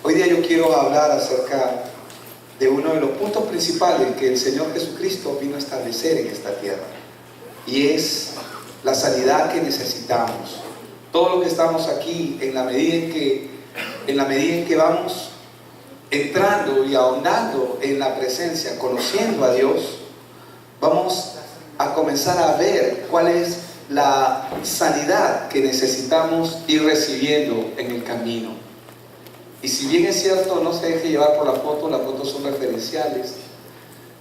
Hoy día yo quiero hablar acerca de uno de los puntos principales que el Señor Jesucristo vino a establecer en esta tierra, y es la sanidad que necesitamos. Todo lo que estamos aquí, en la medida en que vamos entrando y ahondando en la presencia, conociendo a Dios, vamos a comenzar a ver cuál es la sanidad que necesitamos ir recibiendo en el camino. Y si bien es cierto, no se deje llevar por las fotos son referenciales,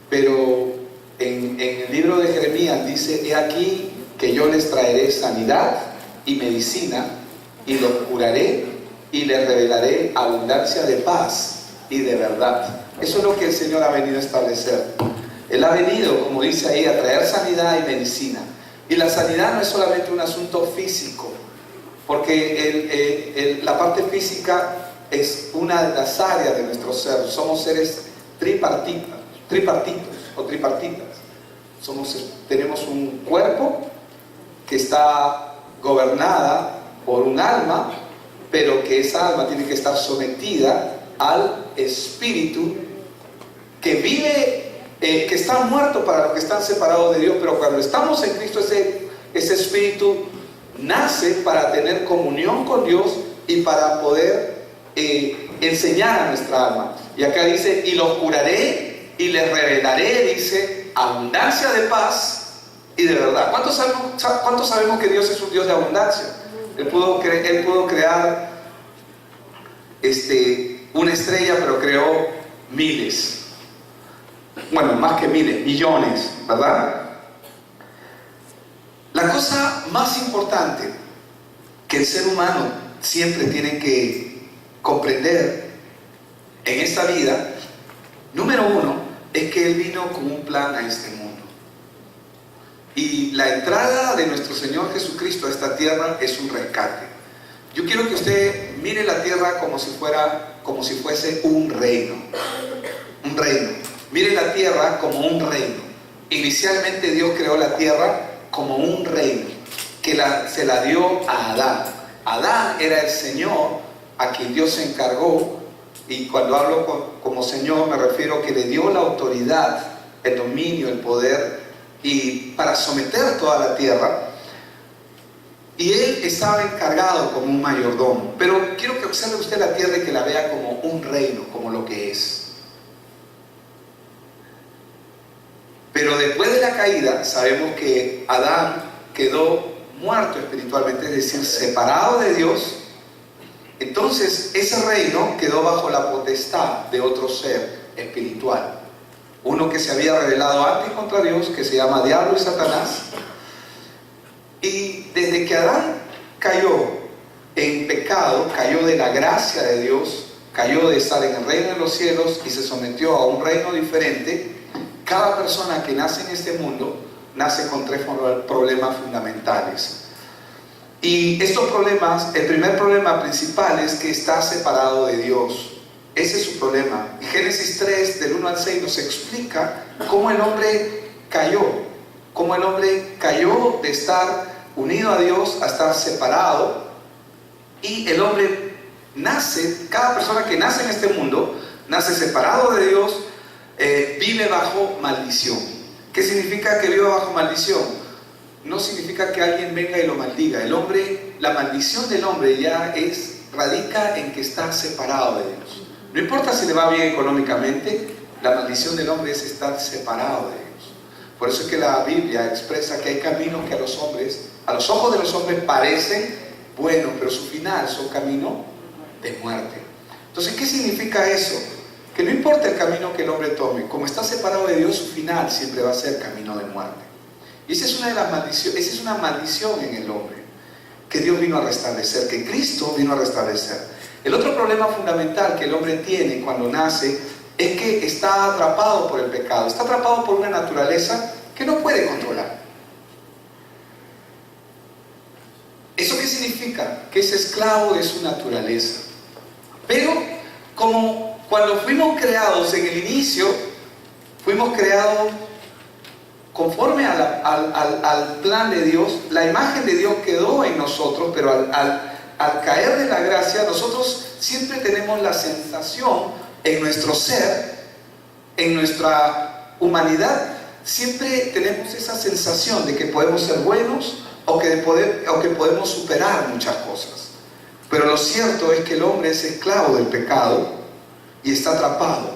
pero en el libro de Jeremías dice: he aquí que yo les traeré sanidad y medicina, y los curaré y les revelaré abundancia de paz y de verdad. Eso es lo que el Señor ha venido a establecer. Él ha venido, como dice ahí, a traer sanidad y medicina. Y la sanidad no es solamente un asunto físico, porque la parte física es una de las áreas de nuestro ser. Somos seres tripartitos. Tenemos un cuerpo que está gobernada por un alma, pero que esa alma tiene que estar sometida al espíritu que vive, que está muerto para los que están separados de Dios. Pero cuando estamos en Cristo, ese espíritu nace para tener comunión con Dios y para poder enseñar a nuestra alma. Y acá dice: y los curaré y les revelaré, dice, abundancia de paz y de verdad. ¿Cuántos sabemos que Dios es un Dios de abundancia? Él pudo crear una estrella, pero creó miles. Bueno, más que miles, millones, ¿verdad? La cosa más importante que el ser humano siempre tiene que comprender en esta vida, número uno, es que Él vino con un plan a este mundo. Y la entrada de nuestro Señor Jesucristo a esta tierra es un rescate. Yo quiero que usted mire la tierra como si fuese un reino. Un reino. Mire la tierra como un reino. Inicialmente Dios creó la tierra como un reino, que se la dio a Adán. Adán era el Señor a quien Dios se encargó, y cuando hablo como Señor me refiero a que le dio la autoridad, el dominio, el poder, y para someter toda la tierra. Y Él estaba encargado como un mayordomo. Pero quiero que observe usted la tierra y que la vea como un reino, como lo que es. Pero después de la caída, sabemos que Adán quedó muerto espiritualmente, es decir, separado de Dios. Entonces ese reino quedó bajo la potestad de otro ser espiritual, uno que se había rebelado antes contra Dios, que se llama Diablo y Satanás. Y desde que Adán cayó en pecado, cayó de la gracia de Dios, cayó de estar en el reino de los cielos y se sometió a un reino diferente. Cada persona que nace en este mundo nace con tres problemas fundamentales. Y estos problemas, el primer problema principal es que está separado de Dios. Ese es su problema. Y Génesis 3, del 1 al 6, nos explica cómo el hombre cayó. Cómo el hombre cayó de estar unido a Dios a estar separado. Y el hombre nace, cada persona que nace en este mundo, nace separado de Dios, vive bajo maldición. ¿Qué significa que vive bajo maldición? No significa que alguien venga y lo maldiga. El hombre, la maldición del hombre ya radica en que está separado de Dios. No importa si le va bien económicamente, la maldición del hombre es estar separado de Dios. Por eso es que la Biblia expresa que hay caminos que a los ojos de los hombres parecen buenos, pero su final son caminos de muerte. Entonces, ¿qué significa eso? Que no importa el camino que el hombre tome, como está separado de Dios, su final siempre va a ser camino de muerte. Y esa es una de las maldiciones, esa es una maldición en el hombre, que Dios vino a restablecer, que Cristo vino a restablecer. El otro problema fundamental que el hombre tiene cuando nace es que está atrapado por el pecado, está atrapado por una naturaleza que no puede controlar. ¿Eso qué significa? Que es esclavo de su naturaleza. Pero como cuando fuimos creados en el inicio, fuimos creados conforme al plan de Dios, la imagen de Dios quedó en nosotros, pero al al caer de la gracia, nosotros siempre tenemos la sensación en nuestro ser, en nuestra humanidad, siempre tenemos esa sensación de que podemos ser buenos o que podemos superar muchas cosas. Pero lo cierto es que el hombre es esclavo del pecado y está atrapado.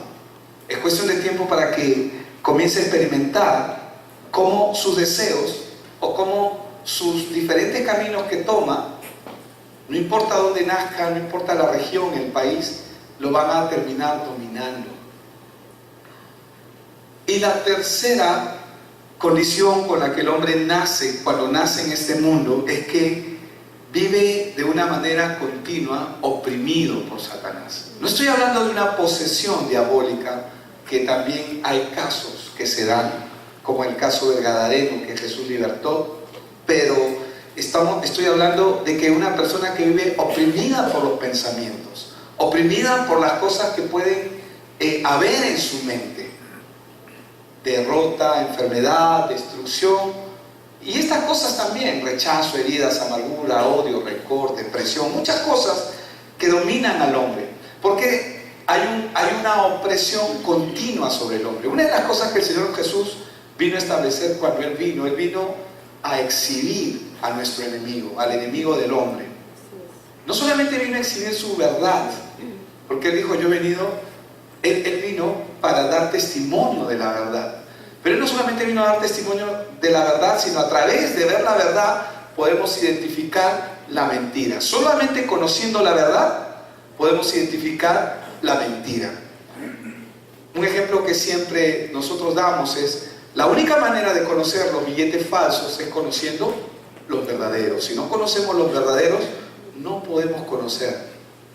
Es cuestión de tiempo para que comience a experimentar cómo sus deseos o cómo sus diferentes caminos que toma, no importa dónde nazca, no importa la región, el país, lo van a terminar dominando. Y la tercera condición con la que el hombre nace, cuando nace en este mundo, es que vive de una manera continua oprimido por Satanás. No estoy hablando de una posesión diabólica, que también hay casos que se dan, como el caso del Gadareno que Jesús libertó, pero estoy hablando de que una persona que vive oprimida por los pensamientos, oprimida por las cosas que pueden haber en su mente, derrota, enfermedad, destrucción, y estas cosas también, rechazo, heridas, amargura, odio, rencor, depresión, muchas cosas que dominan al hombre, porque hay una opresión continua sobre el hombre. Una de las cosas que el Señor Jesús vino a establecer cuando Él vino a exhibir a nuestro enemigo, al enemigo del hombre. No solamente vino a exhibir su verdad, porque Él dijo, Él vino para dar testimonio de la verdad. Pero Él no solamente vino a dar testimonio de la verdad, sino a través de ver la verdad podemos identificar la mentira. Solamente conociendo la verdad podemos identificar la mentira. Un ejemplo que siempre nosotros damos es, la única manera de conocer los billetes falsos es conociendo los verdaderos. Si no conocemos los verdaderos, no podemos conocer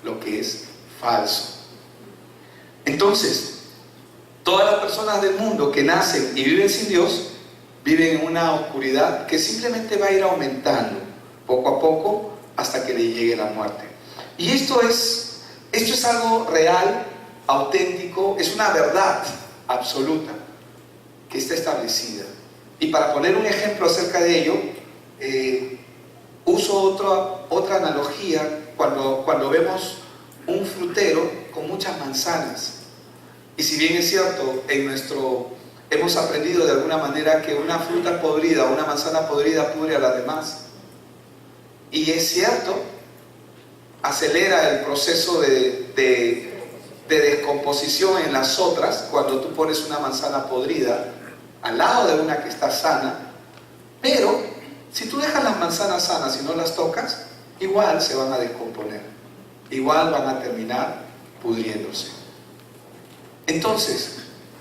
lo que es falso. Entonces, todas las personas del mundo que nacen y viven sin Dios, viven en una oscuridad que simplemente va a ir aumentando poco a poco hasta que le llegue la muerte. Y esto es algo real, auténtico, es una verdad absoluta que está establecida. Y para poner un ejemplo acerca de ello, uso otra analogía cuando vemos un frutero con muchas manzanas. Y si bien es cierto, hemos aprendido de alguna manera que una fruta podrida, una manzana podrida pudre a las demás. Y es cierto, acelera el proceso de descomposición en las otras cuando tú pones una manzana podrida al lado de una que está sana. Pero si tú dejas las manzanas sanas y no las tocas, igual se van a descomponer, igual van a terminar pudriéndose. Entonces,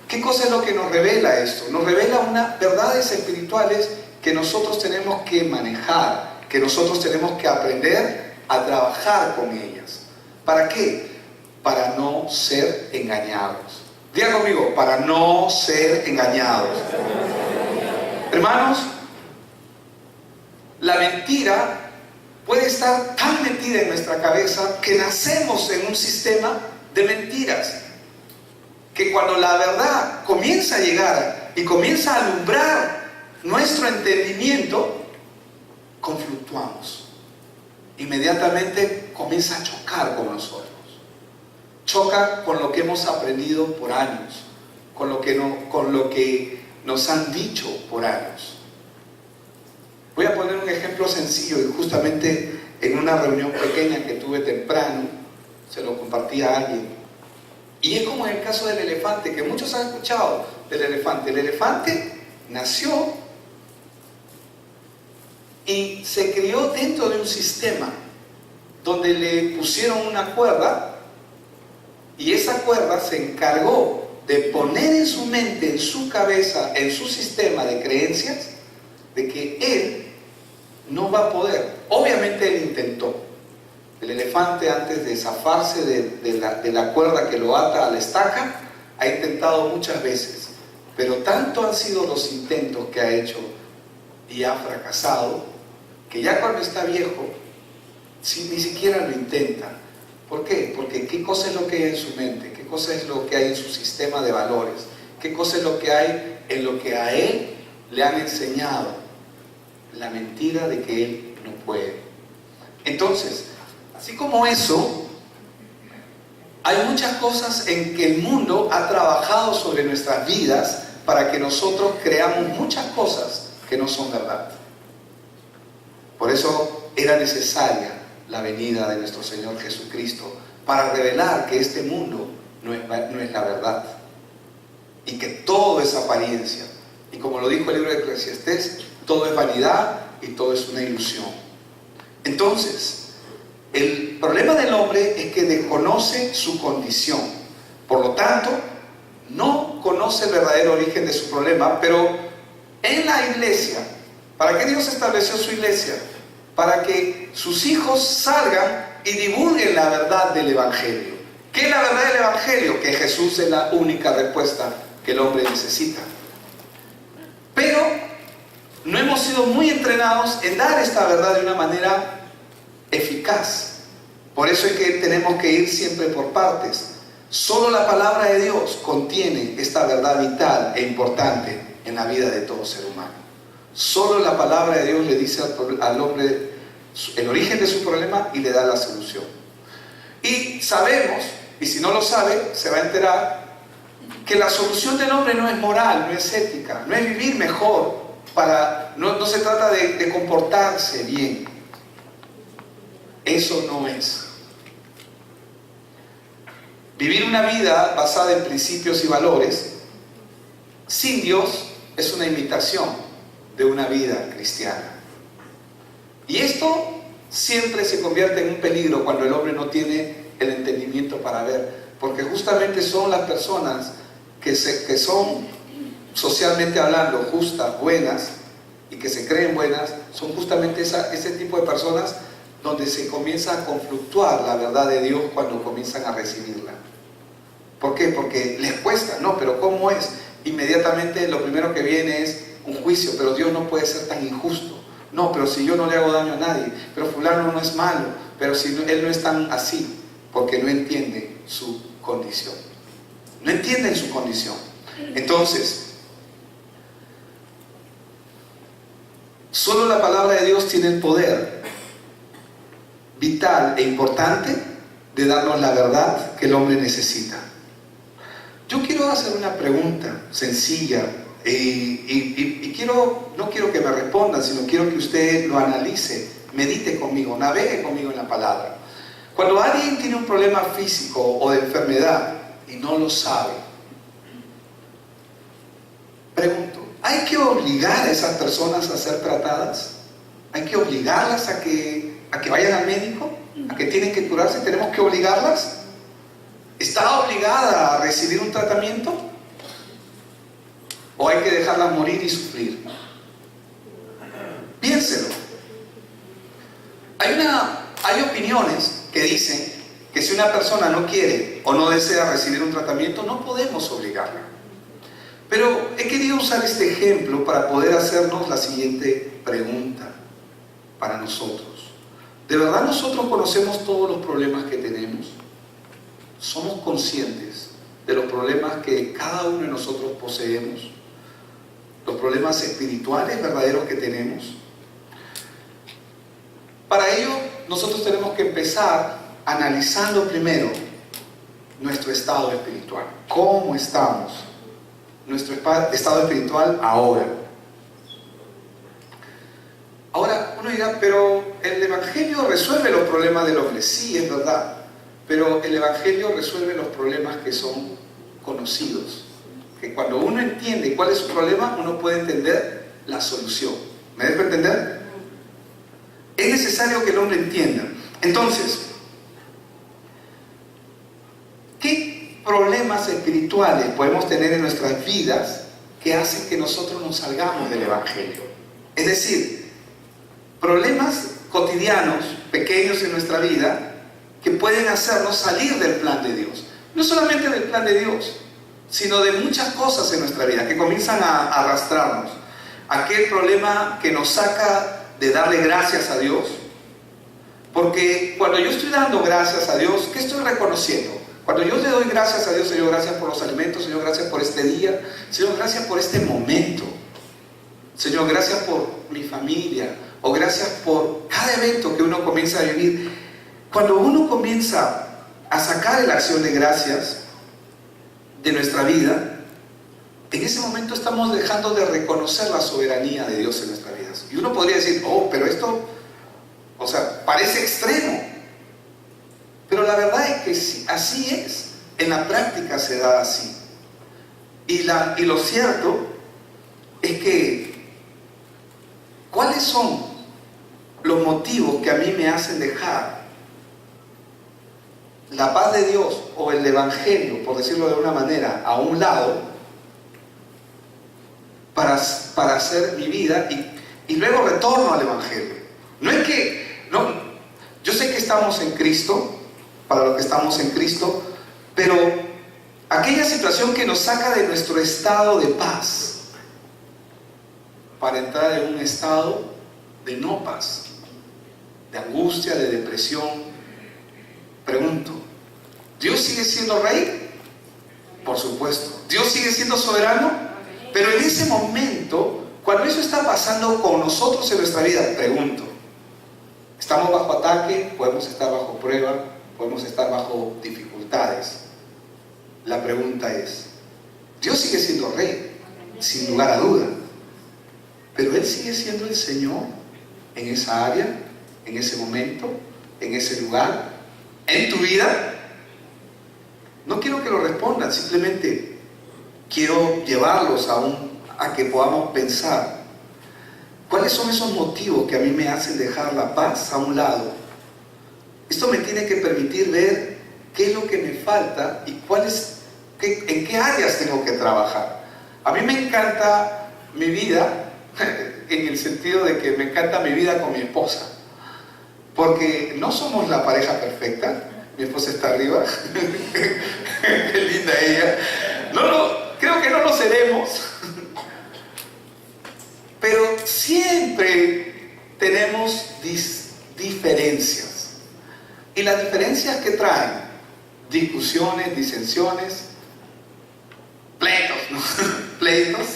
¿qué cosa es lo que nos revela esto? Nos revela unas verdades espirituales que nosotros tenemos que manejar, que nosotros tenemos que aprender a trabajar con ellas. ¿Para qué? Para no ser engañados. Diga conmigo, para no ser engañados. Hermanos, la mentira puede estar tan metida en nuestra cabeza que nacemos en un sistema de mentiras, que cuando la verdad comienza a llegar y comienza a alumbrar nuestro entendimiento, confluctuamos. Inmediatamente comienza a chocar con nosotros. Choca con lo que hemos aprendido por años, con lo que nos han dicho por años. Voy a poner un ejemplo sencillo, y justamente en una reunión pequeña que tuve temprano, se lo compartí a alguien. Y es como en el caso del elefante, que muchos han escuchado del elefante. El elefante nació y se crió dentro de un sistema donde le pusieron una cuerda, y esa cuerda se encargó de poner en su mente, en su cabeza, en su sistema de creencias, de que él no va a poder. Obviamente él intentó. El elefante, antes de zafarse de la cuerda que lo ata a la estaca, ha intentado muchas veces, pero tanto han sido los intentos que ha hecho y ha fracasado, que ya cuando está viejo, ni siquiera lo intenta. ¿Por qué? Porque ¿qué cosa es lo que hay en su mente? ¿Qué cosa es lo que hay en su sistema de valores? ¿Qué cosa es lo que hay en lo que a él le han enseñado? La mentira de que él no puede. Entonces, así como eso, hay muchas cosas en que el mundo ha trabajado sobre nuestras vidas para que nosotros creamos muchas cosas que no son verdad. Por eso era necesaria la venida de nuestro Señor Jesucristo para revelar que este mundo no es la verdad y que todo es apariencia. Y como lo dijo el libro de Eclesiastés, todo es vanidad y todo es una ilusión. Entonces, el problema del hombre es que desconoce su condición. Por lo tanto, no conoce el verdadero origen de su problema, pero en la iglesia, ¿para qué Dios estableció su iglesia? Para que sus hijos salgan y divulguen la verdad del Evangelio. ¿Qué es la verdad del Evangelio? Que Jesús es la única respuesta que el hombre necesita. Pero no hemos sido muy entrenados en dar esta verdad de una manera eficaz. Por eso es que tenemos que ir siempre por partes. Solo la palabra de Dios contiene esta verdad vital e importante en la vida de todo ser humano. Solo la palabra de Dios le dice al hombre el origen de su problema y le da la solución. Y sabemos, y si no lo sabe, se va a enterar, que la solución del hombre no es moral, no es ética, no es vivir mejor, no se trata de comportarse bien. Eso no es. Vivir una vida basada en principios y valores sin Dios es una imitación de una vida cristiana. Y esto siempre se convierte en un peligro cuando el hombre no tiene el entendimiento para ver, porque justamente son las personas que son socialmente hablando justas, buenas, y que se creen buenas, son justamente ese tipo de personas donde se comienza a confluctuar la verdad de Dios cuando comienzan a recibirla. ¿Por qué? Porque les cuesta. No, pero ¿cómo es? Inmediatamente lo primero que viene es un juicio, pero Dios no puede ser tan injusto. No, pero si yo no le hago daño a nadie, pero fulano no es malo, pero si él no es tan así, porque no entiende su condición. No entienden su condición. Entonces, solo la palabra de Dios tiene el poder vital e importante de darnos la verdad que el hombre necesita. Yo quiero hacer una pregunta sencilla y no quiero que me respondan, sino quiero que usted lo analice, medite conmigo, navegue conmigo en la palabra. Cuando alguien tiene un problema físico o de enfermedad y no lo sabe, pregunto, ¿hay que obligar a esas personas a ser tratadas? ¿Hay que obligarlas a que vayan al médico? ¿A que tienen que curarse? ¿Tenemos que obligarlas? ¿Está obligada a recibir un tratamiento? ¿O hay que dejarlas morir y sufrir? Piénselo. Hay opiniones que dicen que si una persona no quiere o no desea recibir un tratamiento, no podemos obligarla. Pero he querido usar este ejemplo para poder hacernos la siguiente pregunta para nosotros. ¿De verdad nosotros conocemos todos los problemas que tenemos? ¿Somos conscientes de los problemas que cada uno de nosotros poseemos? ¿Los problemas espirituales verdaderos que tenemos? Para ello, nosotros tenemos que empezar analizando primero nuestro estado espiritual. ¿Cómo estamos? Nuestro estado espiritual ahora. Ahora, uno dirá, pero el Evangelio resuelve los problemas del hombre. Sí, es verdad. Pero el Evangelio resuelve los problemas que son conocidos. Que cuando uno entiende cuál es su problema, uno puede entender la solución. ¿Me dejo entender? Es necesario que el hombre entienda. Entonces, ¿qué problemas espirituales podemos tener en nuestras vidas que hacen que nosotros nos salgamos del Evangelio? Es decir, problemas cotidianos, pequeños en nuestra vida, que pueden hacernos salir del plan de Dios. No solamente del plan de Dios, sino de muchas cosas en nuestra vida que comienzan a arrastrarnos. Aquel problema que nos saca de darle gracias a Dios. Porque cuando yo estoy dando gracias a Dios, ¿qué estoy reconociendo? Cuando yo le doy gracias a Dios, Señor, gracias por los alimentos, Señor, gracias por este día, Señor, gracias por este momento, Señor, gracias por mi familia, o gracias por cada evento que uno comienza a vivir. Cuando uno comienza a sacar la acción de gracias de nuestra vida, en ese momento estamos dejando de reconocer la soberanía de Dios en nuestras vidas. Y uno podría decir, oh, pero esto, o sea, parece extremo. Pero la verdad es que sí, así es. En la práctica se da así. Y lo cierto es que, ¿cuáles son los motivos que a mí me hacen dejar la paz de Dios o el Evangelio, por decirlo de una manera, a un lado para hacer mi vida y luego retorno al Evangelio? No es que, no, yo sé que estamos en Cristo, para los que estamos en Cristo, pero aquella situación que nos saca de nuestro estado de paz para entrar en un estado de no paz, de angustia, de depresión. Pregunto, ¿Dios sigue siendo rey? Por supuesto. ¿Dios sigue siendo soberano? Pero en ese momento, cuando eso está pasando con nosotros en nuestra vida, pregunto, ¿estamos bajo ataque? ¿Podemos estar bajo prueba? ¿Podemos estar bajo dificultades? La pregunta es, Dios sigue siendo rey, sin lugar a duda, pero Él sigue siendo el Señor en esa área, en ese momento, en ese lugar, en tu vida. No quiero que lo respondan, simplemente quiero llevarlos a que podamos pensar cuáles son esos motivos que a mí me hacen dejar la paz a un lado. Esto me tiene que permitir ver qué es lo que me falta y en qué áreas tengo que trabajar. A mí me encanta mi vida, en el sentido de que me encanta mi vida con mi esposa, porque no somos la pareja perfecta. Mi esposa está arriba. Qué linda ella. Creo que no lo seremos. Pero siempre tenemos diferencias. Y las diferencias que traen, discusiones, disensiones, pleitos, ¿no? Pleitos,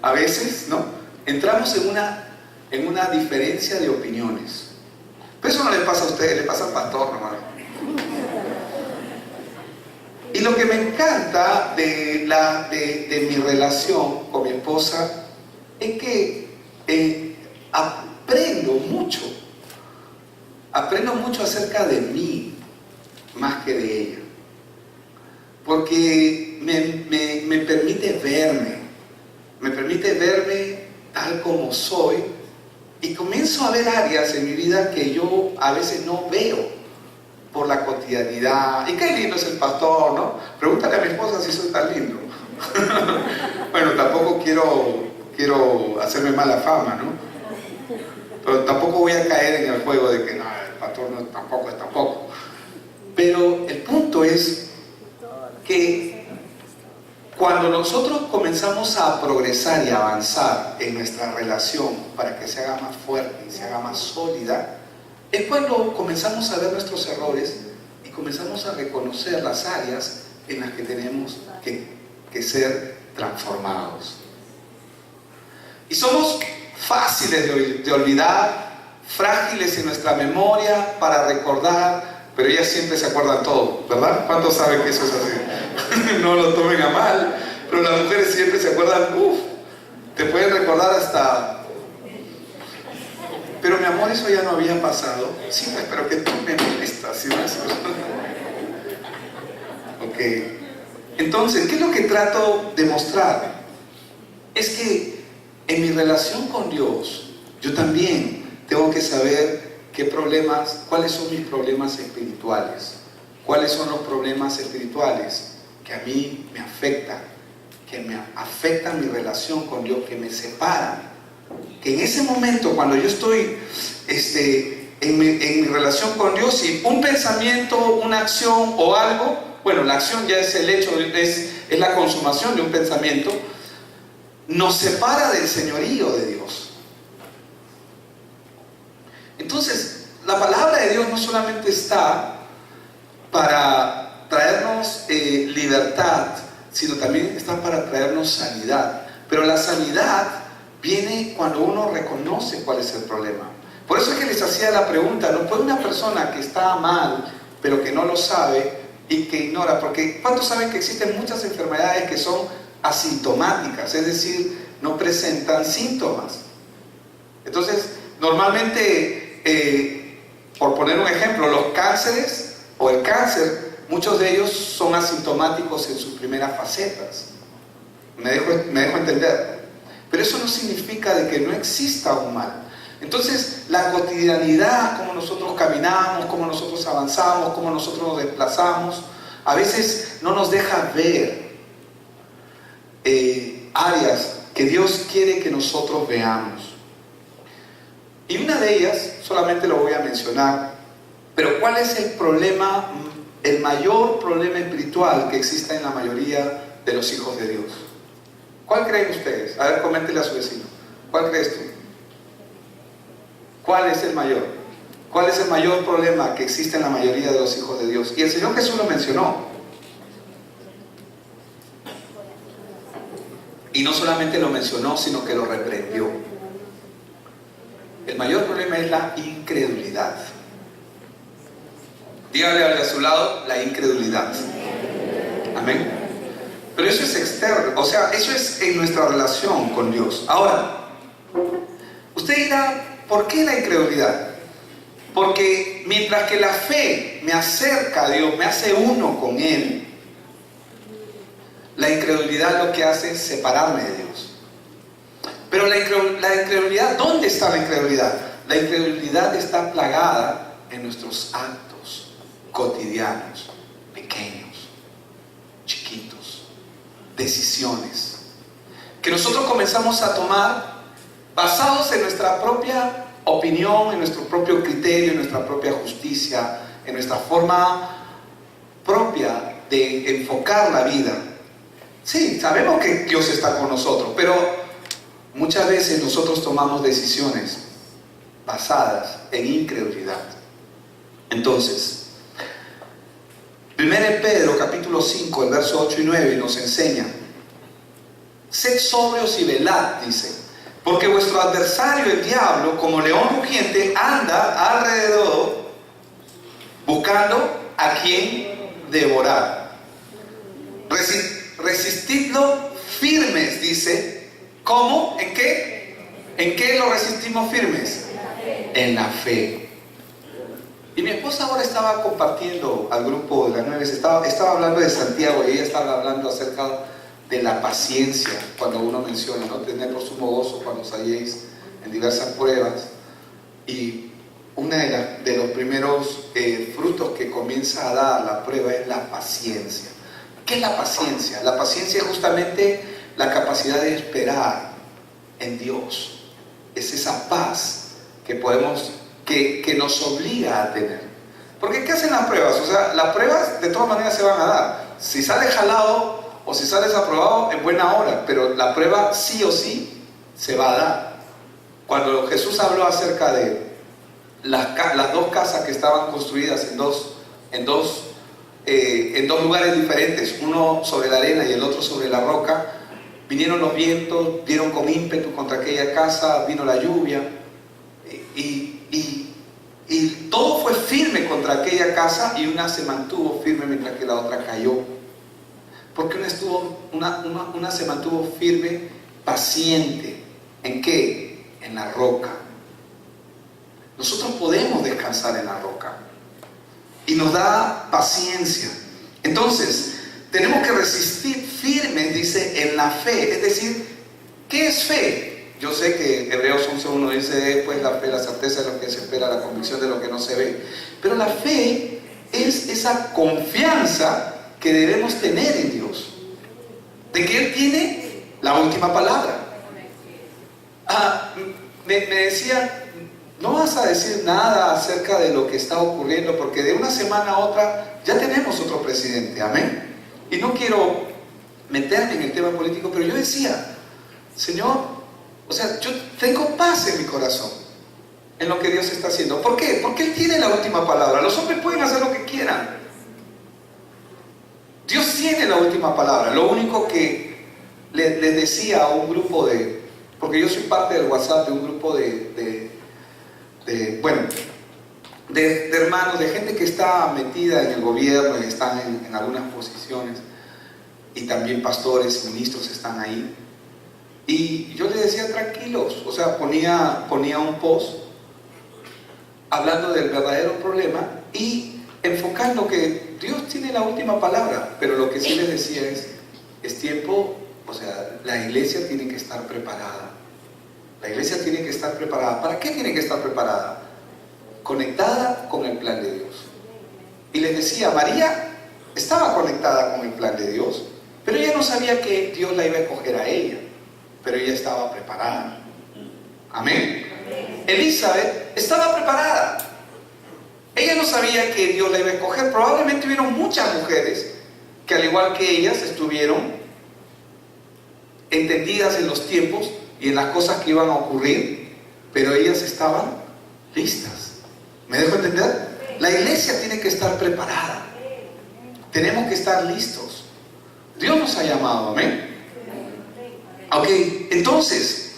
a veces, ¿no? Entramos en una diferencia de opiniones. Pero eso no le pasa a ustedes, le pasa al pastor, hermano. Y lo que me encanta de mi relación con mi esposa es que aprendo mucho acerca de mí más que de ella, porque me permite verme tal como soy, y comienzo a ver áreas en mi vida que yo a veces no veo por la cotidianidad. Y qué lindo es el pastor, ¿no? Pregúntale a mi esposa si soy tan lindo. Bueno, tampoco quiero hacerme mala fama, ¿no? Pero tampoco voy a caer en el juego de que no, el pastor no, tampoco es tampoco. Pero el punto es que cuando nosotros comenzamos a progresar y a avanzar en nuestra relación para que se haga más fuerte y se haga más sólida, es cuando comenzamos a ver nuestros errores y comenzamos a reconocer las áreas en las que tenemos que ser transformados. Y somos fáciles de olvidar, frágiles en nuestra memoria para recordar, pero ellas siempre se acuerdan todo, ¿verdad? ¿Cuántos saben que eso es así? No lo tomen a mal, pero las mujeres siempre se acuerdan, te pueden recordar hasta... Pero mi amor, eso ya no había pasado. Sí, pero que tú me molestas, ¿sí? Ok. Entonces, ¿qué es lo que trato de mostrar? Es que en mi relación con Dios, yo también tengo que saber cuáles son mis problemas espirituales. ¿Cuáles son los problemas espirituales que a mí me afectan? Que me afectan mi relación con Dios, que me separan. Que en ese momento, cuando yo estoy en mi relación con Dios, y un pensamiento, una acción o algo, bueno, la acción ya es el hecho, es la consumación de un pensamiento, nos separa del señorío de Dios. Entonces, la palabra de Dios no solamente está para traernos libertad, sino también está para traernos sanidad. Pero la sanidad viene cuando uno reconoce cuál es el problema. Por eso es que les hacía la pregunta, ¿no puede una persona que está mal, pero que no lo sabe y que ignora? Porque ¿cuántos saben que existen muchas enfermedades que son asintomáticas? Es decir, no presentan síntomas. Entonces, normalmente, por poner un ejemplo, los cánceres o el cáncer, muchos de ellos son asintomáticos en sus primeras facetas. Me dejo entender. Pero eso no significa de que no exista un mal. Entonces, la cotidianidad, cómo nosotros caminamos, cómo nosotros avanzamos, cómo nosotros nos desplazamos, a veces no nos deja ver áreas que Dios quiere que nosotros veamos. Y una de ellas, solamente lo voy a mencionar, pero ¿cuál es el problema, el mayor problema espiritual que existe en la mayoría de los hijos de Dios? ¿Cuál creen ustedes? A ver, coméntenle a su vecino. ¿Cuál crees tú? ¿Cuál es el mayor? ¿Cuál es el mayor problema que existe en la mayoría de los hijos de Dios? Y el Señor Jesús lo mencionó. Y no solamente lo mencionó, sino que lo reprendió. El mayor problema es la incredulidad. Dígale al de a su lado, la incredulidad. Amén. Pero eso es externo, o sea, eso es en nuestra relación con Dios. Ahora, usted dirá, ¿por qué la incredulidad? Porque mientras que la fe me acerca a Dios, me hace uno con Él, la incredulidad lo que hace es separarme de Dios. Pero la incredulidad, ¿dónde está la incredulidad? La incredulidad está plagada en nuestros actos cotidianos, pequeños, chiquitos, decisiones que nosotros comenzamos a tomar basados en nuestra propia opinión, en nuestro propio criterio, en nuestra propia justicia, en nuestra forma propia de enfocar la vida. Sí, sabemos que Dios está con nosotros, pero muchas veces nosotros tomamos decisiones basadas en incredulidad. Entonces, 1 Pedro capítulo 5, el verso 8 y 9 nos enseña: sed sobrios y velad, dice, porque vuestro adversario el diablo, como león rugiente, anda alrededor buscando a quien devorar. Resistidlo firmes, dice. ¿Cómo? ¿En qué? ¿En qué lo resistimos firmes? En la fe. Y mi esposa ahora estaba compartiendo al grupo de las 9, estaba hablando de Santiago, y ella estaba hablando acerca de la paciencia, cuando uno menciona, ¿no? Tener por sumo gozo cuando os halléis en diversas pruebas. Y uno de los primeros frutos que comienza a dar la prueba es la paciencia. ¿Qué es la paciencia? La paciencia es justamente la capacidad de esperar en Dios. Es esa paz que nos obliga a tener. Porque ¿qué hacen las pruebas? O sea, las pruebas de todas maneras se van a dar. Si sales jalado o si sales aprobado, en buena hora, pero la prueba sí o sí se va a dar. Cuando Jesús habló acerca de las dos casas que estaban construidas en dos lugares diferentes, uno sobre la arena y el otro sobre la roca, vinieron los vientos, dieron con ímpetu contra aquella casa, vino la lluvia, y todo fue firme contra aquella casa, y una se mantuvo firme mientras que la otra cayó. Porque una se mantuvo firme, paciente. ¿En qué? En la roca. Nosotros podemos descansar en la roca. Y nos da paciencia. Entonces, tenemos que resistir firmes, dice, en la fe. Es decir, ¿qué es fe? Yo sé que Hebreos 11:1 dice, pues la fe, la certeza de lo que se espera, la convicción de lo que no se ve. Pero la fe es esa confianza que debemos tener en Dios, de que Él tiene la última palabra. Me decía, no vas a decir nada acerca de lo que está ocurriendo, porque de una semana a otra ya tenemos otro presidente, amén. Y no quiero meterme en el tema político, pero yo decía, Señor, o sea, yo tengo paz en mi corazón en lo que Dios está haciendo. ¿Por qué? Porque Él tiene la última palabra. Los hombres pueden hacer lo que quieran, Dios tiene la última palabra. Lo único que les decía a un grupo porque yo soy parte del WhatsApp de un grupo de de hermanos, de gente que está metida en el gobierno y están en algunas posiciones, y también pastores, ministros están ahí. Y yo les decía tranquilos, o sea, ponía un post hablando del verdadero problema y enfocando que Dios tiene la última palabra, pero lo que sí les decía es tiempo, o sea, la iglesia tiene que estar preparada. La iglesia tiene que estar preparada. ¿Para qué tiene que estar preparada? Conectada con el plan de Dios. Y les decía, María estaba conectada con el plan de Dios, pero ella no sabía que Dios la iba a escoger a ella, pero ella estaba preparada. Amén. Elizabeth estaba preparada. Ella no sabía que Dios la iba a escoger. Probablemente hubieron muchas mujeres que al igual que ellas estuvieron entendidas en los tiempos y en las cosas que iban a ocurrir, pero ellas estaban listas. ¿Me dejo entender? La iglesia tiene que estar preparada. Tenemos que estar listos. Dios nos ha llamado, amén. Ok, entonces,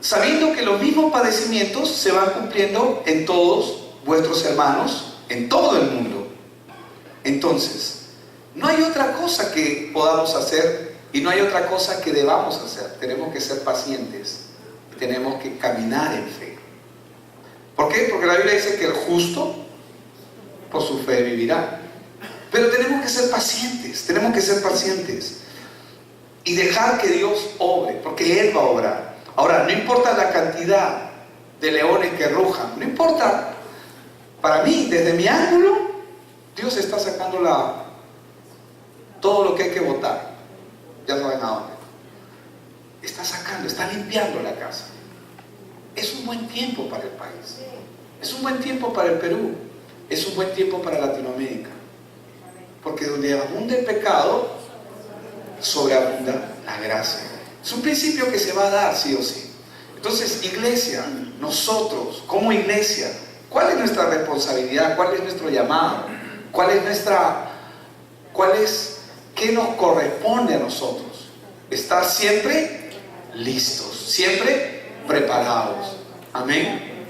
sabiendo que los mismos padecimientos se van cumpliendo en todos vuestros hermanos, en todo el mundo, entonces, no hay otra cosa que podamos hacer y no hay otra cosa que debamos hacer. Tenemos que ser pacientes, tenemos que caminar en fe. ¿Por qué? Porque la Biblia dice que el justo por su fe vivirá. Pero tenemos que ser pacientes, y dejar que Dios obre, porque Él va a obrar. Ahora, no importa la cantidad de leones que rujan, no importa. Para mí, desde mi ángulo, Dios está sacando todo lo que hay que botar. Ya saben a dónde. Está sacando, está limpiando la casa. Es un buen tiempo para el país. Es un buen tiempo para el Perú. Es un buen tiempo para Latinoamérica. Porque donde abunda el pecado, sobreabunda la gracia. Es un principio que se va a dar sí o sí. Entonces, iglesia, nosotros como iglesia, ¿cuál es nuestra responsabilidad? ¿Cuál es nuestro llamado? ¿Qué nos corresponde a nosotros? Estar siempre listos, siempre preparados. Amén.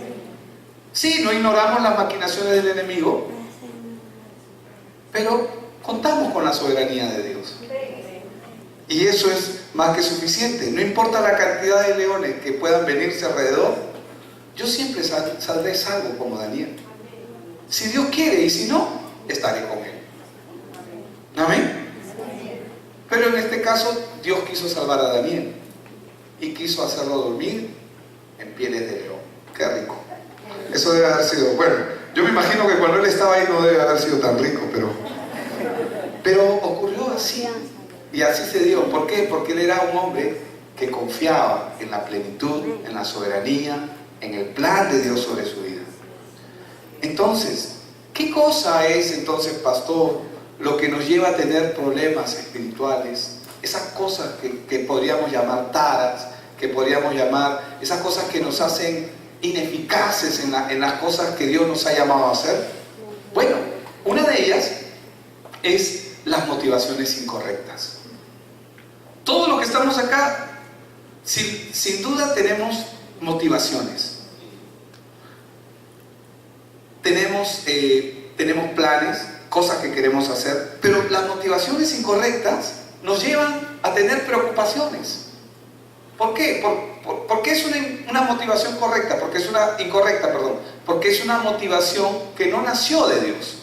Sí, no ignoramos las maquinaciones del enemigo, pero contamos con la soberanía de Dios. Y eso es más que suficiente. No importa la cantidad de leones que puedan venirse alrededor, yo siempre saldré salvo como Daniel. Si Dios quiere, y si no, estaré con Él. Amén. Pero en este caso, Dios quiso salvar a Daniel y quiso hacerlo dormir en pieles de león. Qué rico. Eso debe haber sido, bueno, yo me imagino que cuando él estaba ahí no debe haber sido tan rico, pero ocurrió así. Y así se dio. ¿Por qué? Porque él era un hombre que confiaba en la plenitud, en la soberanía, en el plan de Dios sobre su vida. Entonces, ¿qué cosa es entonces, pastor, lo que nos lleva a tener problemas espirituales? Esas cosas que podríamos llamar taras, que podríamos llamar esas cosas que nos hacen ineficaces en las cosas que Dios nos ha llamado a hacer. Bueno, una de ellas es las motivaciones incorrectas. Todos los que estamos acá, sin duda tenemos motivaciones. Tenemos planes, cosas que queremos hacer, pero las motivaciones incorrectas nos llevan a tener preocupaciones. ¿Por qué? ¿Por qué es una motivación correcta? Porque es una incorrecta, perdón. Porque es una motivación que no nació de Dios.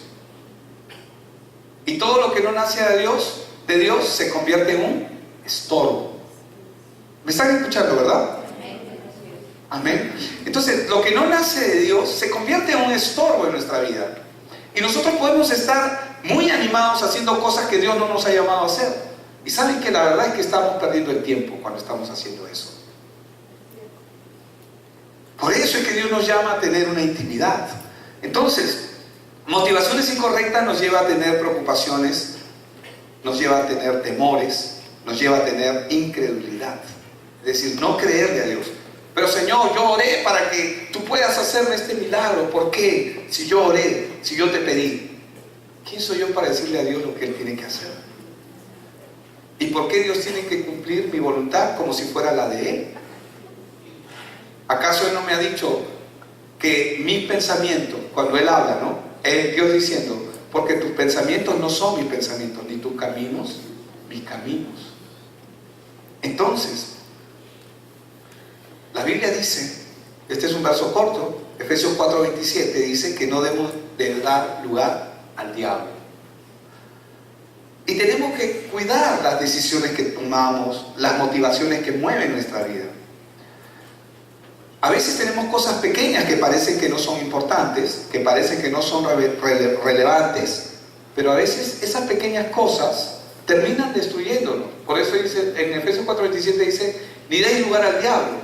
Y todo lo que no nace de Dios se convierte en un estorbo. ¿Me están escuchando, verdad? Amén. Entonces, lo que no nace de Dios se convierte en un estorbo en nuestra vida. Y nosotros podemos estar muy animados haciendo cosas que Dios no nos ha llamado a hacer. Y saben que la verdad es que estamos perdiendo el tiempo cuando estamos haciendo eso. Por eso es que Dios nos llama a tener una intimidad. Entonces, motivaciones incorrectas nos lleva a tener preocupaciones, nos lleva a tener temores, nos lleva a tener incredulidad. Es decir, no creerle a Dios. Pero Señor, yo oré para que tú puedas hacerme este milagro. ¿Por qué? Si yo oré, si yo te pedí, ¿quién soy yo para decirle a Dios lo que Él tiene que hacer? ¿Y por qué Dios tiene que cumplir mi voluntad como si fuera la de Él? ¿Acaso Él no me ha dicho, que mis pensamientos, cuando Él habla, ¿no? Es Dios diciendo, porque tus pensamientos no son mis pensamientos, ni tus caminos, mis caminos. Entonces, la Biblia dice, este es un verso corto, Efesios 4:27, dice que no debemos de dar lugar al diablo. Y tenemos que cuidar las decisiones que tomamos, las motivaciones que mueven nuestra vida. A veces tenemos cosas pequeñas que parecen que no son importantes, que parecen que no son relevantes, pero a veces esas pequeñas cosas terminan destruyéndonos. Por eso dice, en Efesios 4:27 dice, ni deis lugar al diablo.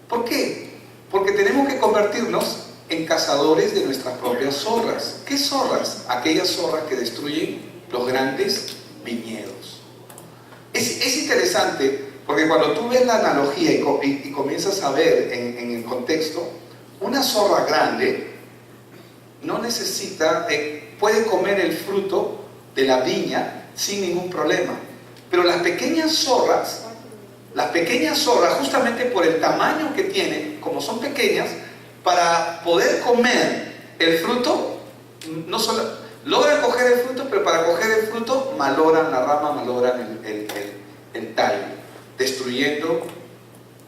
¿Por qué? Porque tenemos que convertirnos en cazadores de nuestras propias zorras. ¿Qué zorras? Aquellas zorras que destruyen los grandes viñedos. Es interesante porque cuando tú ves la analogía y comienzas a ver en el contexto, una zorra grande no necesita, puede comer el fruto de la viña sin ningún problema. Pero las pequeñas zorras, justamente por el tamaño que tienen, como son pequeñas, para poder comer el fruto, no solo logran coger el fruto, pero para coger el fruto malogran la rama, malogran el tallo, destruyendo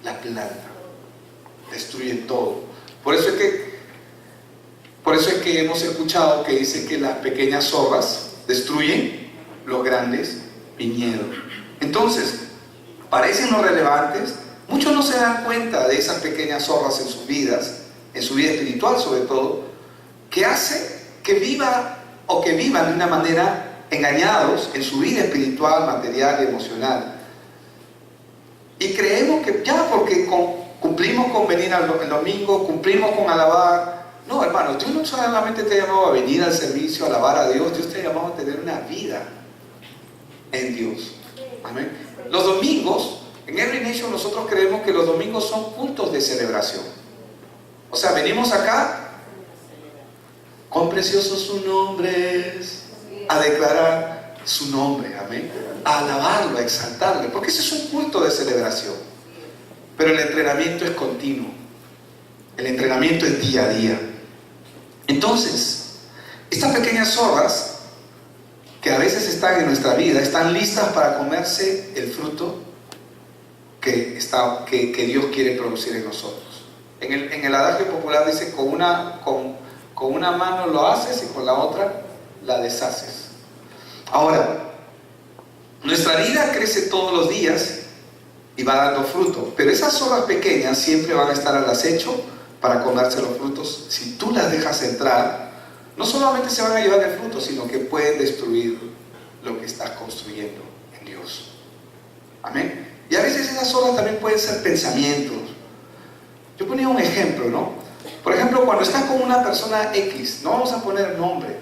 la planta, destruyen todo. Por eso es que hemos escuchado que dice que las pequeñas zorras destruyen los grandes viñedos. Entonces, parecen no relevantes, muchos no se dan cuenta de esas pequeñas zorras en sus vidas, en su vida espiritual sobre todo, que hace que vivan de una manera engañados en su vida espiritual, material y emocional. Y creemos que ya porque cumplimos con venir el domingo, cumplimos con alabar. No, hermanos, Dios no solamente te ha llamado a venir al servicio, a alabar a Dios, Dios te ha llamado a tener una vida en Dios. Amén. Los domingos, en Every Nation nosotros creemos que los domingos son cultos de celebración. O sea, venimos acá, cuán precioso su nombre es, a declarar su nombre, amén, a alabarlo, a exaltarle, porque ese es un culto de celebración. Pero el entrenamiento es continuo, el entrenamiento es día a día. Entonces, estas pequeñas zorras que a veces están en nuestra vida, están listas para comerse el fruto que Dios quiere producir en nosotros. En el adagio popular dice, con una mano lo haces y con la otra la deshaces. Ahora, nuestra vida crece todos los días y va dando fruto, pero esas zorras pequeñas siempre van a estar al acecho para comerse los frutos. Si tú las dejas entrar, no solamente se van a llevar el fruto, sino que pueden destruir lo que estás construyendo en Dios. Amén. Y a veces esas zorras también pueden ser pensamientos. Yo ponía un ejemplo, ¿no? Por ejemplo, cuando estás con una persona X, no vamos a poner nombre,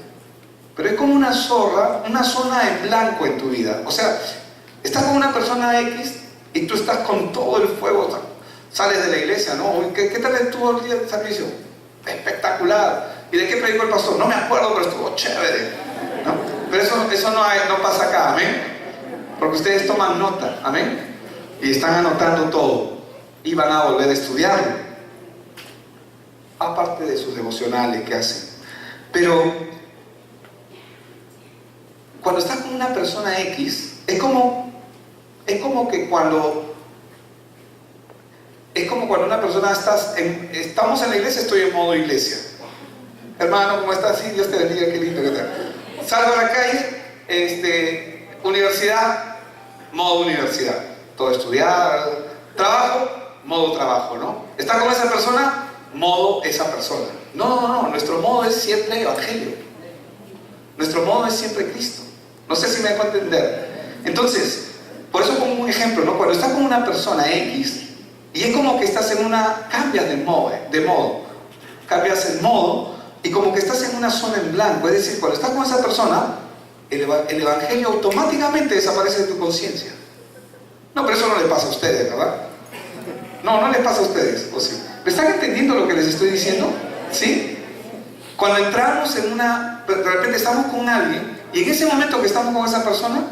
pero es como una zorra, una zona en blanco en tu vida. O sea, estás con una persona X y tú estás con todo el fuego, sales de la iglesia, ¿no? ¿Qué tal estuvo el día de servicio? Espectacular. ¿Y de qué predicó el pastor? No me acuerdo, pero estuvo chévere, ¿no? Pero eso no pasa acá, amén. Porque ustedes toman nota, amén. Y están anotando todo y van a volver a estudiarlo, aparte de sus devocionales que hacen. Pero cuando estás con una persona X, es como cuando una persona estamos en la iglesia, estoy en modo iglesia. Hermano, ¿cómo estás? Sí, Dios te bendiga, qué lindo que te. Salgo a la calle, universidad, modo universidad. Todo estudiar, trabajo, modo trabajo, ¿no? ¿Está con esa persona? Modo esa persona. No, nuestro modo es siempre evangelio. Nuestro modo es siempre Cristo. No sé si me dejo entender. Entonces, por eso pongo un ejemplo, ¿no? Cuando estás con una persona X, y es como que estás cambias de modo, cambias el modo, y como que estás en una zona en blanco. Es decir, cuando estás con esa persona, el evangelio automáticamente desaparece de tu conciencia. No, pero eso no le pasa a ustedes, ¿verdad? No les pasa a ustedes, ¿o sí? ¿Me están entendiendo lo que les estoy diciendo? ¿Sí? Cuando entramos de repente estamos con alguien, y en ese momento que estamos con esa persona,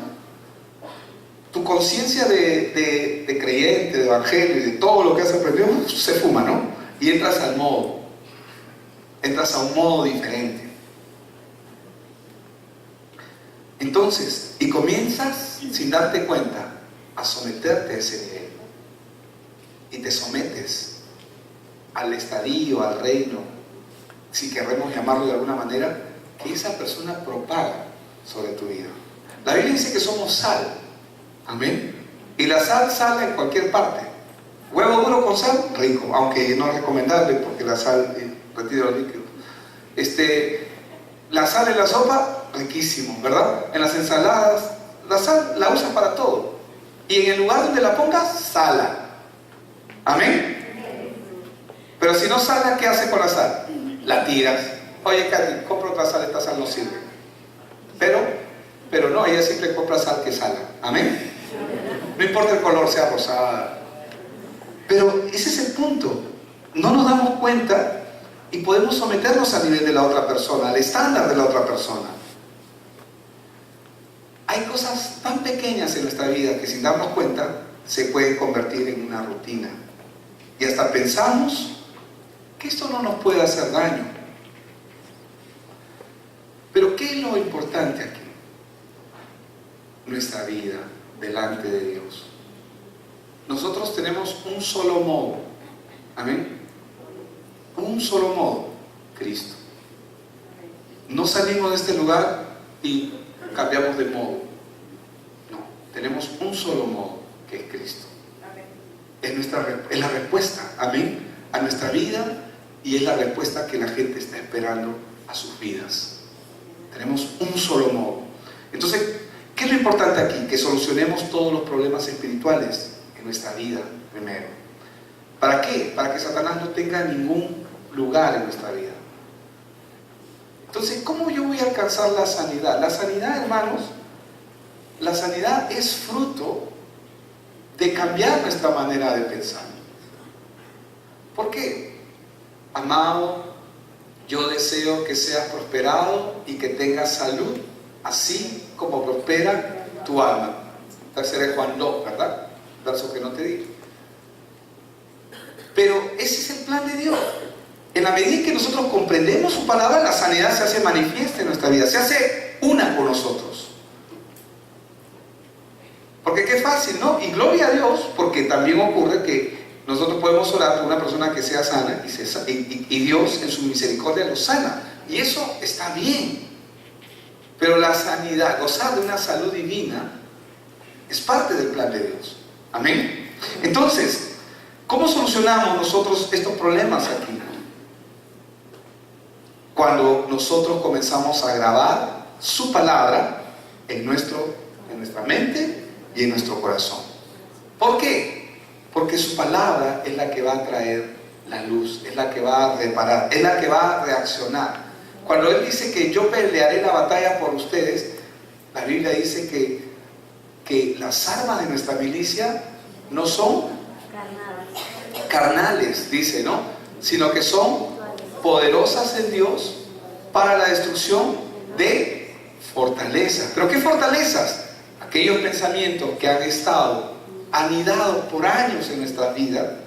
tu conciencia de creyente, de evangelio y de todo lo que has aprendido, se fuma, ¿no? Y entras al modo entras a un modo diferente. Entonces, y comienzas sin darte cuenta a someterte a ese nivel. Y te sometes al estadio, al reino, si queremos llamarlo de alguna manera, que esa persona propaga sobre tu vida. La Biblia dice que somos sal. Amén. Y la sal sale en cualquier parte. Huevo duro con sal, rico, aunque no es recomendable porque la sal retira los líquidos. La sal en la sopa, riquísimo, ¿verdad? En las ensaladas, la sal la usas para todo. Y en el lugar donde la pongas, sala. Amén. Pero si no sala, ¿qué hace con la sal? La tiras. Oye, Katy, compra otra sal, esta sal no sirve. Pero no, ella siempre compra sal que sala. Amén. No importa el color, sea rosada. Pero ese es el punto. No nos damos cuenta y podemos someternos al nivel de la otra persona, al estándar de la otra persona. Hay cosas tan pequeñas en nuestra vida que sin darnos cuenta se pueden convertir en una rutina. Y hasta pensamos que esto no nos puede hacer daño. Pero ¿qué es lo importante aquí? Nuestra vida delante de Dios. Nosotros tenemos un solo modo. Amén. Un solo modo, Cristo. No salimos de este lugar y cambiamos de modo. No, tenemos un solo modo, que es Cristo. Es la respuesta, amén, a nuestra vida, y es la respuesta que la gente está esperando a sus vidas. Tenemos un solo modo. Entonces, ¿qué es lo importante aquí? Que solucionemos todos los problemas espirituales en nuestra vida primero. ¿Para qué? Para que Satanás no tenga ningún lugar en nuestra vida. Entonces, ¿cómo yo voy a alcanzar la sanidad? La sanidad, hermanos, la sanidad es fruto de cambiar nuestra manera de pensar. ¿Por qué? Amado, yo deseo que seas prosperado y que tengas salud, así como prospera tu alma. Tercera de Juan 2, ¿verdad? Verso que no te digo. Pero ese es el plan de Dios. En la medida que nosotros comprendemos su palabra, la sanidad se hace manifiesta en nuestra vida, se hace una con nosotros. Porque qué fácil, ¿no? Y gloria a Dios, porque también ocurre que nosotros podemos orar por una persona que sea sana y Dios en su misericordia lo sana. Y eso está bien. Pero la sanidad, gozar de una salud divina, es parte del plan de Dios. Amén. Entonces, ¿cómo solucionamos nosotros estos problemas aquí? Cuando nosotros comenzamos a grabar su palabra en nuestra mente y en nuestro corazón. ¿Por qué? Porque su palabra es la que va a traer la luz, es la que va a reparar, es la que va a reaccionar. Cuando Él dice que yo pelearé la batalla por ustedes, la Biblia dice que las armas de nuestra milicia no son carnales, dice, ¿no? Sino que son poderosas en Dios para la destrucción de fortalezas. ¿Pero qué fortalezas? Aquellos pensamientos que han estado anidados por años en nuestra vida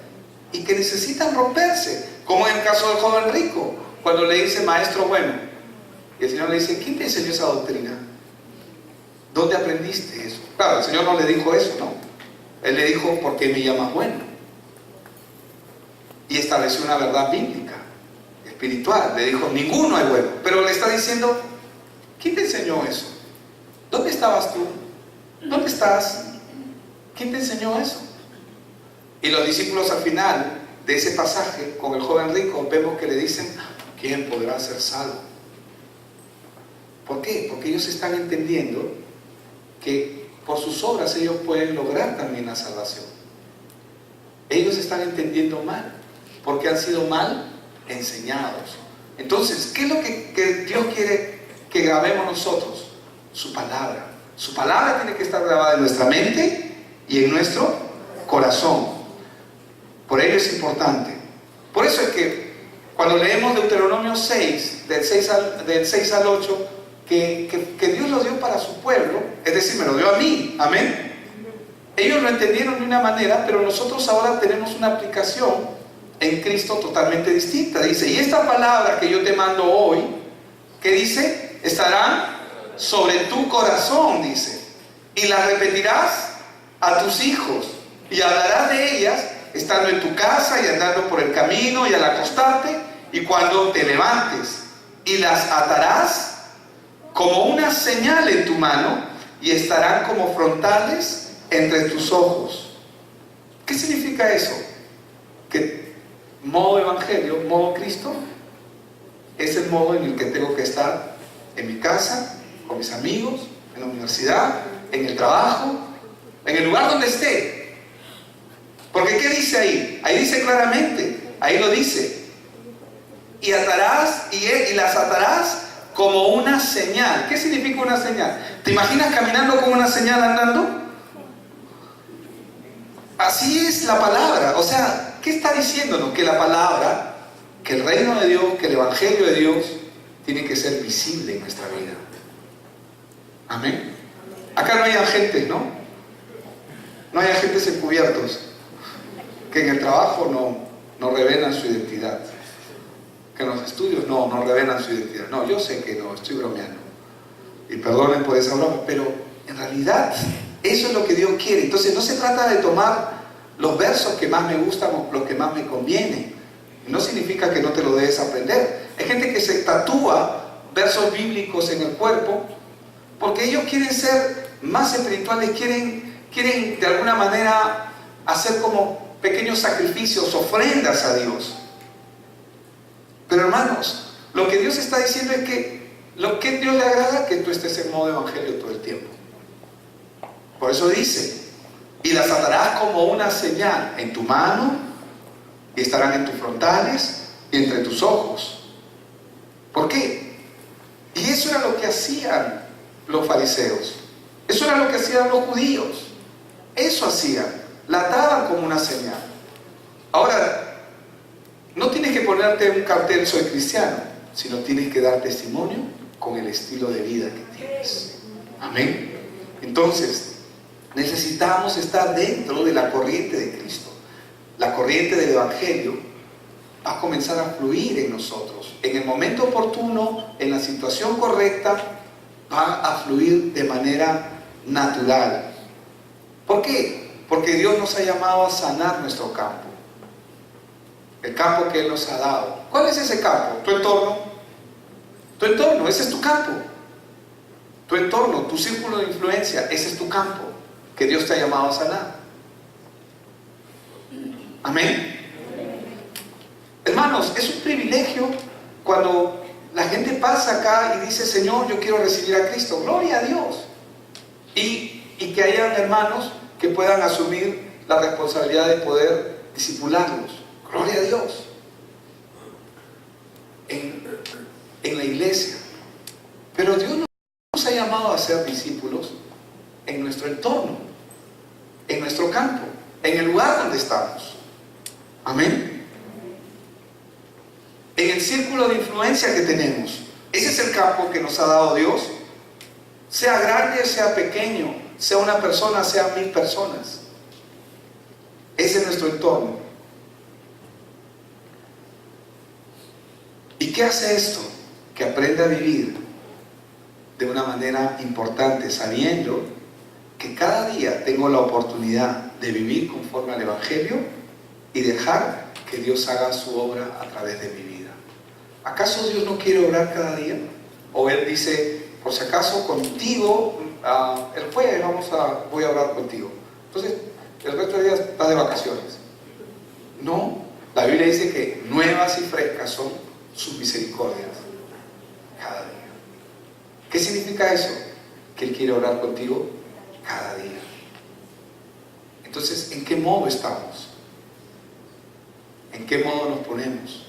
y que necesitan romperse, como en el caso del joven rico, cuando le dice maestro bueno, y el Señor le dice, ¿quién te enseñó esa doctrina? ¿Dónde aprendiste eso? Claro, el Señor no le dijo eso, ¿no? Él le dijo, ¿por qué me llamas bueno? Y estableció una verdad bíblica, espiritual. Le dijo, ninguno es bueno. Pero le está diciendo, ¿quién te enseñó eso? ¿Dónde estabas tú? ¿Dónde estás? ¿Quién te enseñó eso? Y los discípulos al final de ese pasaje con el joven rico vemos que le dicen, ¿quién podrá ser salvo? ¿Por qué? Porque ellos están entendiendo que por sus obras ellos pueden lograr también la salvación. Ellos están entendiendo mal, porque han sido mal enseñados. Entonces, ¿qué es lo que Dios quiere que grabemos nosotros? Su palabra. Su palabra tiene que estar grabada en nuestra mente y en nuestro corazón. Por ello es importante. Por eso es que cuando leemos Deuteronomio 6, del 6 al 8, que Dios lo dio para su pueblo, es decir, me lo dio a mí, amén. Ellos lo entendieron de una manera, pero nosotros ahora tenemos una aplicación en Cristo totalmente distinta. Dice, y esta palabra que yo te mando hoy, ¿qué dice? Estarán sobre tu corazón, dice, y las repetirás a tus hijos, y hablarás de ellas estando en tu casa y andando por el camino y al acostarte y cuando te levantes, y las atarás como una señal en tu mano y estarán como frontales entre tus ojos. ¿Qué significa eso? Que modo evangelio, modo Cristo, es el modo en el que tengo que estar en mi casa, con mis amigos, en la universidad, en el trabajo, en el lugar donde esté. Porque ¿qué dice ahí? Ahí dice claramente, ahí lo dice, y atarás y las atarás como una señal. ¿Qué significa una señal? ¿Te imaginas caminando con una señal andando? Así es la palabra. O sea, ¿qué está diciéndonos? Que la palabra, que el reino de Dios, que el evangelio de Dios tiene que ser visible en nuestra vida. Amén. Acá no hay agentes, ¿no? No hay agentes encubiertos que en el trabajo no revelan su identidad, que en los estudios no revelan su identidad. No, yo sé que no, estoy bromeando. Y perdonen por esa broma, pero en realidad eso es lo que Dios quiere. Entonces no se trata de tomar los versos que más me gustan o los que más me convienen. No significa que no te lo debes aprender. Hay gente que se tatúa versos bíblicos en el cuerpo porque ellos quieren ser más espirituales, quieren de alguna manera hacer como pequeños sacrificios, ofrendas a Dios. Pero hermanos, lo que Dios está diciendo es que lo que a Dios le agrada, que tú estés en modo evangelio todo el tiempo. Por eso dice, y las atarás como una señal en tu mano, y estarán en tus frontales y entre tus ojos. ¿Por qué? Y eso era lo que hacían los fariseos. Eso era lo que hacían los judíos. Eso hacían. La ataban como una señal. Ahora, no tienes que ponerte un cartel soy cristiano, sino tienes que dar testimonio con el estilo de vida que tienes. Amén. Entonces, necesitamos estar dentro de la corriente de Cristo. La corriente del evangelio va a comenzar a fluir en nosotros. En el momento oportuno, en la situación correcta, va a fluir de manera natural. ¿Por qué? Porque Dios nos ha llamado a sanar nuestro campo. El campo que Él nos ha dado. ¿Cuál es ese campo? Tu entorno. Tu entorno, ese es tu campo. Tu entorno, tu círculo de influencia, ese es tu campo que Dios te ha llamado a sanar. Amén. Hermanos, es un privilegio cuando la gente pasa acá y dice, Señor, yo quiero recibir a Cristo. Gloria a Dios. Y que hayan hermanos que puedan asumir la responsabilidad de poder discipularlos. Gloria a Dios. En la iglesia. Pero Dios nos ha llamado a ser discípulos en nuestro entorno, en nuestro campo, en el lugar donde estamos. Amén. En el círculo de influencia que tenemos. Ese es el campo que nos ha dado Dios. Sea grande, sea pequeño, sea una persona, sea 1000 personas. Ese es nuestro entorno. ¿Y qué hace esto? Que aprenda a vivir de una manera importante, sabiendo que cada día tengo la oportunidad de vivir conforme al Evangelio y dejar que Dios haga su obra a través de mi vida. ¿Acaso Dios no quiere obrar cada día? O Él dice, por si acaso contigo, el jueves voy a orar contigo. Entonces, el resto de días estás de vacaciones. No, la Biblia dice que nuevas y frescas son sus misericordias cada día. ¿Qué significa eso? Que Él quiere orar contigo cada día. Entonces, ¿en qué modo estamos? ¿En qué modo nos ponemos?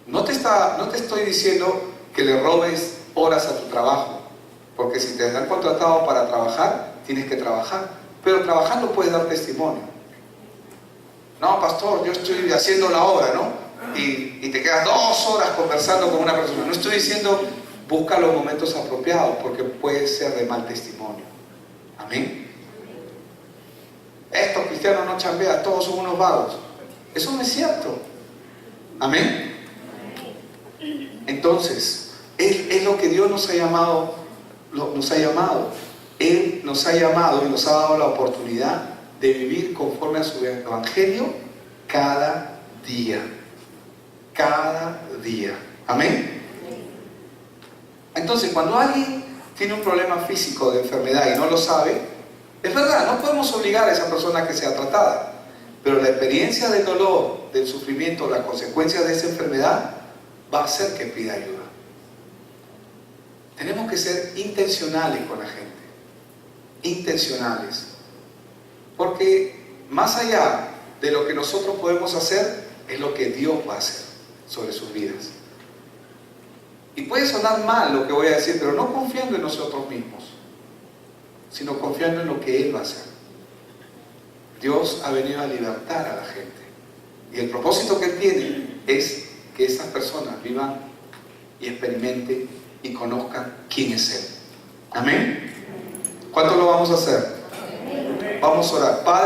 No te estoy diciendo que le robes horas a tu trabajo, porque si te han contratado para trabajar, tienes que trabajar, pero trabajando puedes dar testimonio. No, pastor, yo estoy haciendo la obra, ¿no? Y te quedas 2 horas conversando con una persona. No estoy diciendo busca los momentos apropiados, porque puede ser de mal testimonio. Amén. Estos cristianos no chambean, todos son unos vagos. Eso no es cierto. Amén. Entonces, es lo que Dios nos ha llamado, Él nos ha llamado y nos ha dado la oportunidad de vivir conforme a su evangelio cada día. Cada día. Amén. Entonces, cuando alguien tiene un problema físico de enfermedad y no lo sabe, es verdad, no podemos obligar a esa persona a que sea tratada, pero la experiencia del dolor, del sufrimiento, la consecuencia de esa enfermedad va a hacer que pida ayuda. Tenemos que ser intencionales con la gente, intencionales, porque más allá de lo que nosotros podemos hacer, es lo que Dios va a hacer sobre sus vidas. Y puede sonar mal lo que voy a decir, pero no confiando en nosotros mismos, sino confiando en lo que Él va a hacer. Dios ha venido a libertar a la gente. Y el propósito que Él tiene es que estas personas vivan y experimenten y conozcan quién es Él. Amén. ¿Cuánto lo vamos a hacer? Vamos a orar. Padre,